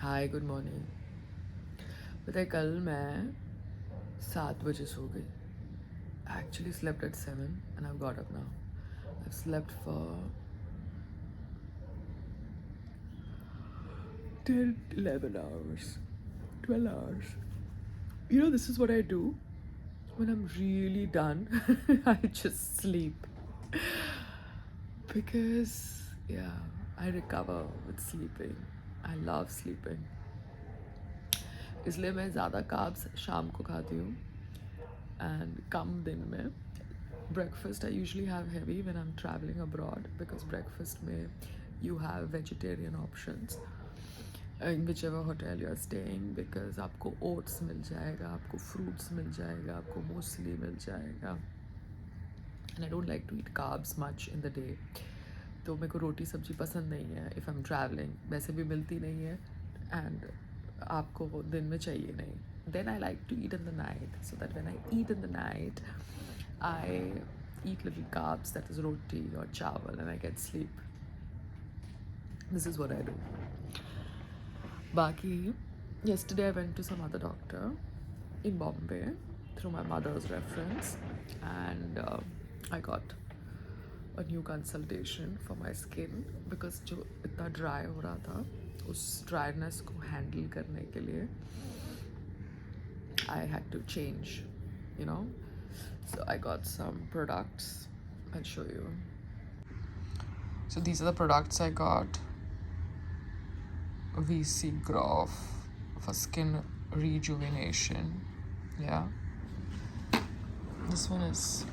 Hi good morning. पता है कल मैं 7 बजे सो गई. Actually slept at 7 and I've got up now. I've slept for 10, 11 hours, 12 hours. You know, this is what I do when I'm really done. I just sleep. Because, yeah, I recover with sleeping. I love sleeping. इसलिए मैं ज़्यादा carbs शाम को खाती हूँ and कम दिन में. Breakfast I usually have heavy when I'm traveling abroad because breakfast में you have vegetarian options in whichever hotel you're staying because आपको oats मिल जाएगा, आपको fruits मिल जाएगा, आपको muesli मिल जाएगा. And I don't like to eat carbs much in the day. तो मेरे को रोटी सब्जी पसंद नहीं है if I'm traveling. वैसे भी मिलती नहीं है and आपको दिन में चाहिए नहीं. Then I like to eat in the night so that when I eat in the night I eat little carbs, that is roti or chawal, and I get sleep. This is what I do. Baki, yesterday I went to some other doctor in Bombay through my mother's reference, and I got a new consultation for my skin because जो इतना dry हो रहा था उस dryness को handle करने के लिए I had to change, you know. So I got some products. I'll show you. So these are the products I got. VC Groff for skin rejuvenation. Yeah. This one is.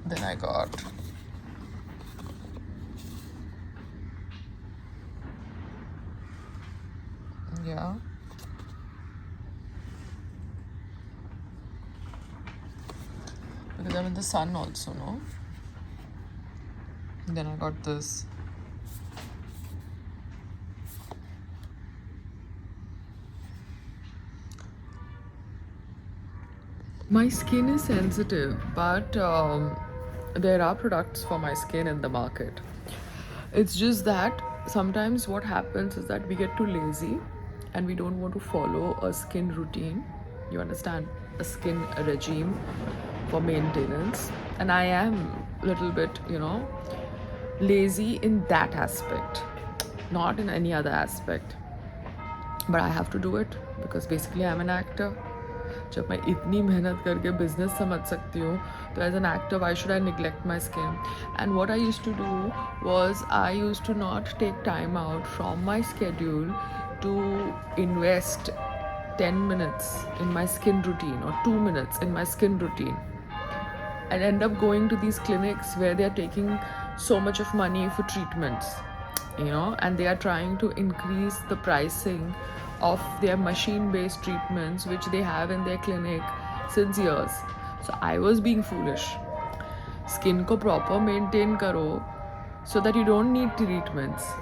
Then I got. Yeah. Because I'm in the sun also, no? Then I got this. My skin is sensitive, but there are products for my skin in the market. It's just that sometimes what happens is that we get too lazy and we don't want to follow a skin routine. You understand? A skin regime for maintenance. And I am a little bit, lazy in that aspect, not in any other aspect. But I have to do it because basically I'm an actor. जब मैं इतनी मेहनत करके business समझ सकती हूँ तो as an actor why should I neglect my skin. And what I use to do was I use to not take time out from my schedule to invest 10 minutes in my skin routine or 2 minutes in my skin routine and end up going to these clinics where they are taking so much of money for treatments, and they are trying to increase the pricing of their machine-based treatments which they have in their clinic since years. So I was being foolish. Skin ko proper maintain karo so that you don't need treatments.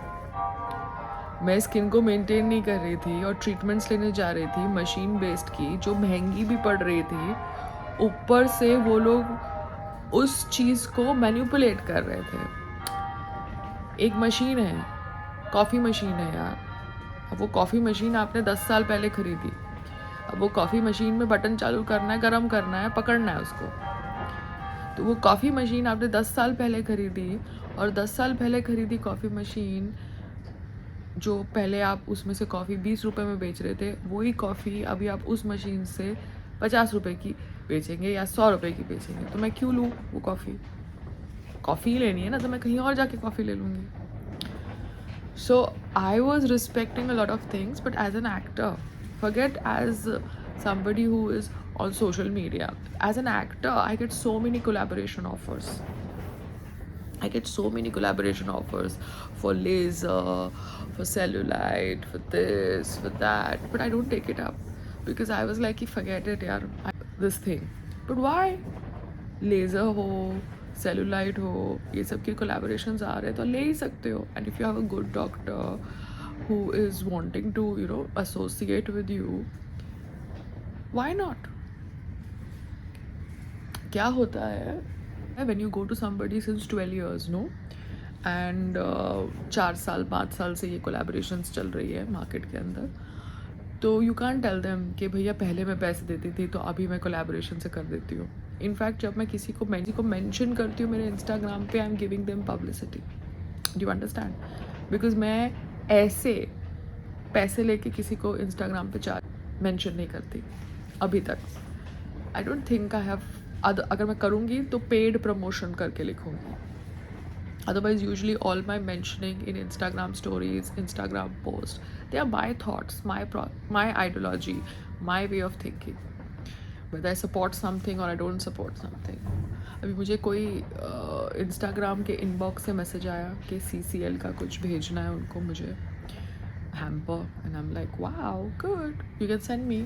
मैं skin को maintain नहीं कर रही थी और treatments लेने जा रही थी मशीन बेस्ड की जो महंगी भी पड़ रही थी. ऊपर से वो लोग उस चीज़ को मैनिपुलेट कर रहे थे. एक मशीन है, कॉफ़ी मशीन है यार. अब वो कॉफ़ी मशीन आपने 10 साल पहले ख़रीदी. अब वो कॉफ़ी मशीन में बटन चालू करना है, गर्म करना है, पकड़ना है उसको. तो वो कॉफ़ी मशीन आपने 10 साल पहले ख़रीदी और 10 साल पहले ख़रीदी कॉफ़ी मशीन जो पहले आप उसमें से कॉफ़ी 20 रुपये में बेच रहे थे, वही कॉफ़ी अभी आप उस मशीन से 50 रुपये की बेचेंगे या 100 रुपये की बेचेंगे. तो मैं क्यों लूँ वो कॉफ़ी लेनी है ना, तो मैं कहीं और जाके कॉफ़ी ले लूँगी. So I was respecting a lot of things, but as an actor, forget as somebody who is on social media. As an actor, I get so many collaboration offers. I get so many collaboration offers for laser, for cellulite, for this, for that, but I don't take it up because I was like, forget it, yaar, this thing. But why? Laser ho, cellulite हो, ये सब के collaborations आ रहे हैं तो ले ही सकते हो. And if you have a good doctor who is wanting to associate with you, why not? क्या होता है when you go to somebody since 12 years, no, and 4 साल 5 साल से ये कोलैबोरेशंस चल रही है मार्केट के अंदर. तो यू कैन टेल देम कि भैया पहले मैं पैसे देती थी तो अभी मैं कोलैबोरेशन से कर देती हूँ. इनफैक्ट जब मैं किसी को मेंशन करती हूँ मेरे इंस्टाग्राम पे, I am giving them publicity. Do you understand? Because मैं ऐसे पैसे लेके किसी को इंस्टाग्राम पे चार्ज मेंशन नहीं करती अभी तक. I don't think I have. अगर मैं करूँगी तो पेड प्रमोशन करके लिखूँगी. Otherwise, usually all my mentioning in Instagram stories, Instagram posts, they are my thoughts, my ideology, my way of thinking. Whether I support something or I don't support something. अभी मुझे कोई Instagram के inbox से message आया कि CCL का कुछ भेजना है उनको मुझे hamper, and I'm like, wow, good, you can send me.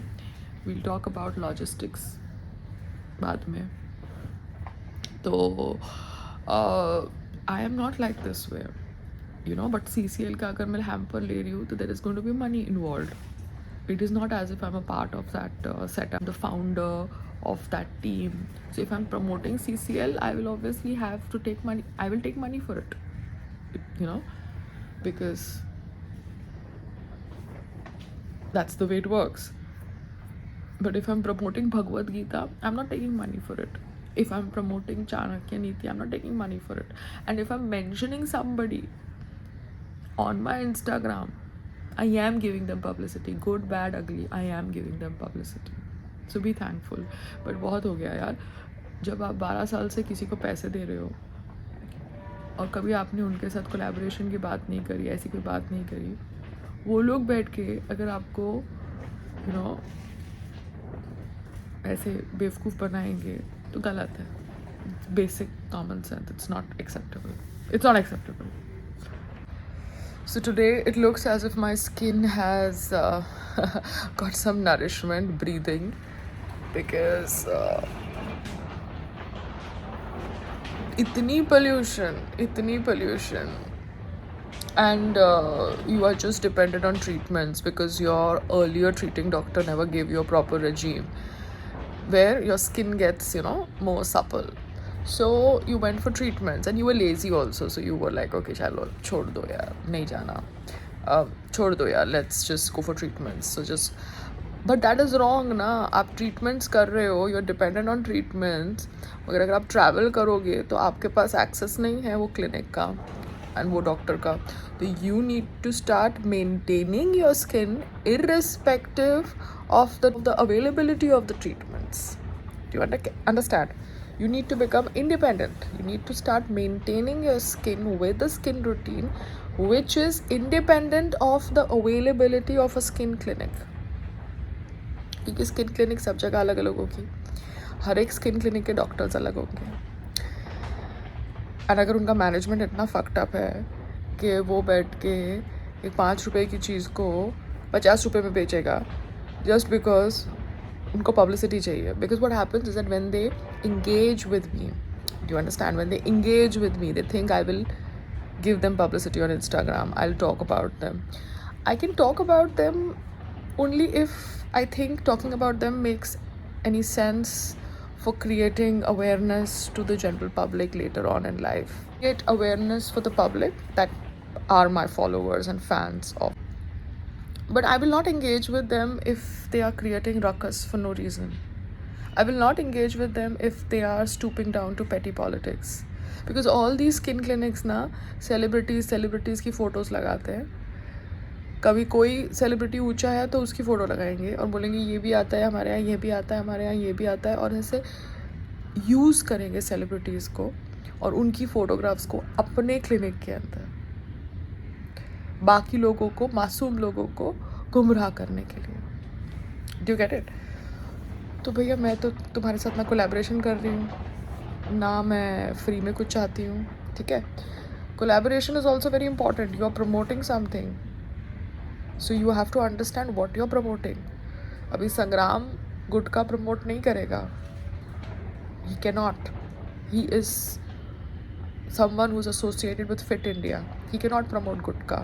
We'll talk about logistics बाद में. तो I am not like this way, you know. But CCL का अगर मैं hamper ले रही हूँ तो there is going to be money involved. It is not as if I'm a part of that setup, the founder of that team. So if I'm promoting CCL, I will obviously have to take money. I will take money for it, you know, because that's the way it works. But if I'm promoting Bhagavad Gita, I'm not taking money for it. If I'm promoting Chanakya Niti, I'm not taking money for it. And if I'm mentioning somebody on my Instagram, I am giving them publicity. Good, bad, ugly, I am giving them publicity. So be thankful. But बहुत हो गया यार. जब आप 12 साल से किसी को पैसे दे रहे हो और कभी आपने उनके साथ कोलैबोरेशन की बात नहीं करी, ऐसी कोई बात नहीं करी, वो लोग बैठ के अगर आपको you know ऐसे बेवकूफ़ बनाएंगे तो गलत है. Basic common sense. It's not acceptable. It's not acceptable. So today it looks as if my skin has got some nourishment, breathing, because itni pollution, and you are just dependent on treatments because your earlier treating doctor never gave you a proper regime where your skin gets, you know, more supple. So you went for treatments and you were lazy also. So you were like, okay, chalo, chhod do yaar, nahi jana, chhod do yaar, let's just go for treatments. So just, but that is wrong ना. आप treatments कर रहे हो, you're dependent on treatments. मगर अगर आप travel करोगे तो आपके पास access नहीं है वो clinic का and वो doctor का. तो you need to start maintaining your skin irrespective of the availability of the treatments. Do you understand? You need to become independent. You need to start maintaining your skin with a skin routine which is independent of the availability of a skin clinic. क्योंकि skin clinic सब जगह अलग अलग होगी. हर एक skin clinic के doctors अलग होंगे. और अगर उनका मैनेजमेंट इतना फक्ड अप है कि वो बैठ के एक 5 रुपए की चीज़ को 50 रुपए में बेचेगा just because उनको publicity चाहिए. Because what happens is that when they engage with me, do you understand? When they engage with me, they think I will give them publicity on Instagram. I'll talk about them. I can talk about them only if I think talking about them makes any sense for creating awareness to the general public later on in life. Create awareness for the public that are my followers and fans of. But I will not engage with them if they are creating ruckus for no reason. I will not engage with them if they are stooping down to petty politics. Because all these skin clinics ना celebrities की photos लगाते हैं. कभी कोई celebrity ऊंचा है तो उसकी फ़ोटो लगाएंगे और बोलेंगे ये भी आता है हमारे यहाँ, ये भी आता है हमारे यहाँ, ये भी आता है, और ऐसे यूज़ करेंगे सेलिब्रिटीज़ को और उनकी फ़ोटोग्राफ्स को अपने क्लिनिक के अंदर बाकी लोगों को, मासूम लोगों को गुमराह करने के लिए. Do you get it? तो भैया मैं तो तुम्हारे साथ ना कोलैबोरेशन कर रही हूँ ना मैं फ्री में कुछ चाहती हूँ. ठीक है? Collaboration is also very important. You are promoting something. So you have to understand what you're promoting. अभी संग्राम गुटखा प्रमोट नहीं करेगा. He cannot. He is someone who's associated with Fit India. He cannot promote gutka.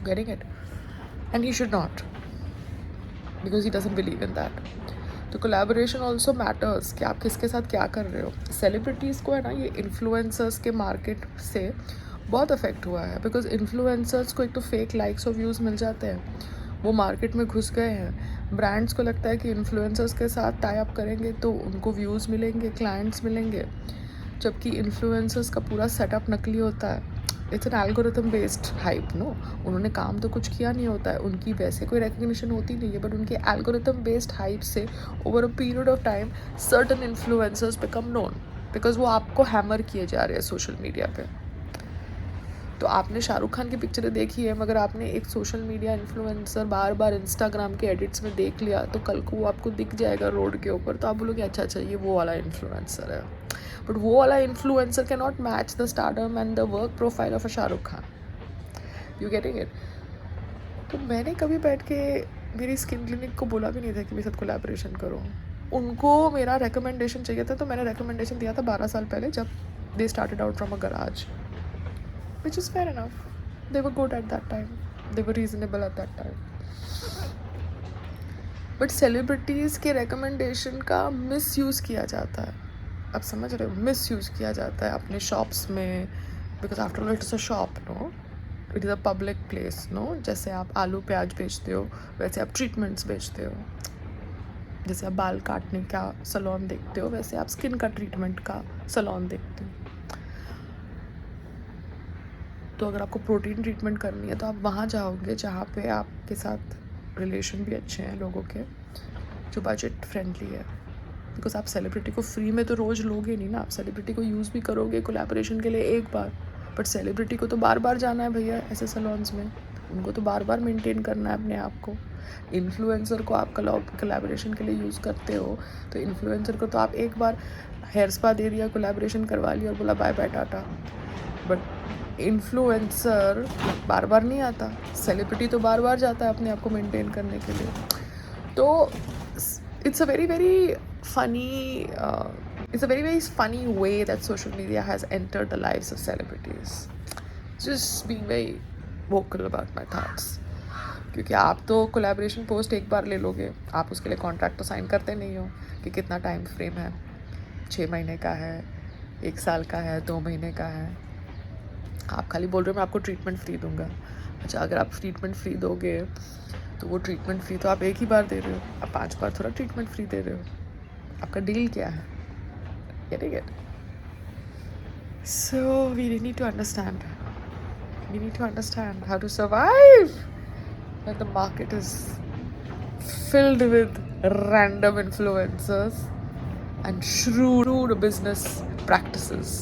Getting it? And he should not, because he doesn't believe in that. तो collaboration also matters कि आप किसके साथ क्या कर रहे हो. सेलिब्रिटीज़ को है ना, ये इन्फ्लुएंसर्स के मार्केट से बहुत अफेक्ट हुआ है, बिकॉज इन्फ्लुएंसर्स को एक तो फेक लाइक्स और व्यूज़ मिल जाते हैं, वो मार्केट में घुस गए हैं. ब्रांड्स को लगता है कि इन्फ्लुएंसर्स के साथ टाई अप करेंगे तो उनको व्यूज़ मिलेंगे, क्लाइंट्स मिलेंगे, जबकि इन्फ्लुएंसर्स का पूरा सेटअप नकली होता है. It's an algorithm based hype. No, उन्होंने काम तो कुछ किया नहीं होता है, उनकी वैसे कोई रिकग्निशन होती नहीं है, बट उनके एल्गोरिथम बेस्ड हाइप से over a period of time certain influencers become known, because वो आपको हैमर किए जा रहे हैं सोशल मीडिया पे. तो आपने शाहरुख खान की पिक्चरें देखी है, मगर आपने एक सोशल मीडिया इन्फ्लुएंसर बार बार इंस्टाग्राम के एडिट्स में देख लिया, तो कल को वो आपको दिख जाएगा रोड के ऊपर, तो आप बोलोगे अच्छा अच्छा ये वो वाला इन्फ्लुएंसर है. बट वो वाला influencer can not match the stardom and the work profile of a Shahrukh Khan. You getting it? तो मैंने कभी बैठ के मेरी स्किन क्लिनिक को बोला भी नहीं था कि मेरे साथ कोलैबोरेशन करो. उनको मेरा रिकमेंडेशन चाहिए था, तो मैंने रिकमेंडेशन दिया था 12 साल पहले, जब they started out from a garage, which is fair enough. They were good at that time. They were reasonable at that time. But celebrities के recommendation का misuse किया जाता है. आप समझ रहे हो? misuse किया जाता है अपने shops में, because after all it is a shop, no? It is a public place, no? जैसे आप आलू प्याज बेचते हो, वैसे आप treatments बेचते हो. जैसे आप बाल काटने का सलोन देखते हो, वैसे आप स्किन का ट्रीटमेंट का सलोन देखते हो. तो अगर आपको प्रोटीन ट्रीटमेंट करनी है तो आप वहाँ जाओगे जहाँ पे आपके साथ रिलेशन भी अच्छे हैं लोगों के, जो बजट फ्रेंडली है. बिकॉज आप सेलिब्रिटी को फ्री में तो रोज़ लोगे नहीं ना, आप सेलिब्रिटी को यूज़ भी करोगे कोलैबोरेशन के लिए एक बार, बट सेलिब्रिटी को तो बार बार जाना है भैया ऐसे सलोन्स में, उनको तो बार बार मेंटेन करना है अपने आप को. इन्फ्लुएंसर को आप कोलैबोरेशन के लिए यूज़ करते हो, तो इन्फ्लुएंसर को तो आप एक बार हेयर स्पा दे दिया, कोलैबोरेशन करवा लिया और बोला bye bye tata. But influencer बार बार नहीं आता, सेलिब्रिटी तो बार बार जाता है अपने आप को मेंटेन करने के लिए. तो it's a very very funny it's a very very funny way that social media has entered the lives of celebrities. Just being very vocal about my thoughts. क्योंकि आप तो कोलैबोरेशन पोस्ट एक बार ले लोगे, आप उसके लिए कॉन्ट्रैक्ट तो साइन करते नहीं हो कि कितना टाइम फ्रेम है, 6 महीने का है, 1 साल का है, 2 महीने का है. आप खाली बोल रहे हो मैं आपको ट्रीटमेंट फ्री दूंगा. अच्छा, अगर आप ट्रीटमेंट फ्री दोगे तो वो ट्रीटमेंट फ्री तो आप एक ही बार दे रहे हो, आप 5 बार थोड़ा ट्रीटमेंट फ्री दे रहे हो. आपका डील क्या है? Getting it? So we need to understand. We need to understand how to survive when the market is filled with random influencers and shrewd business practices.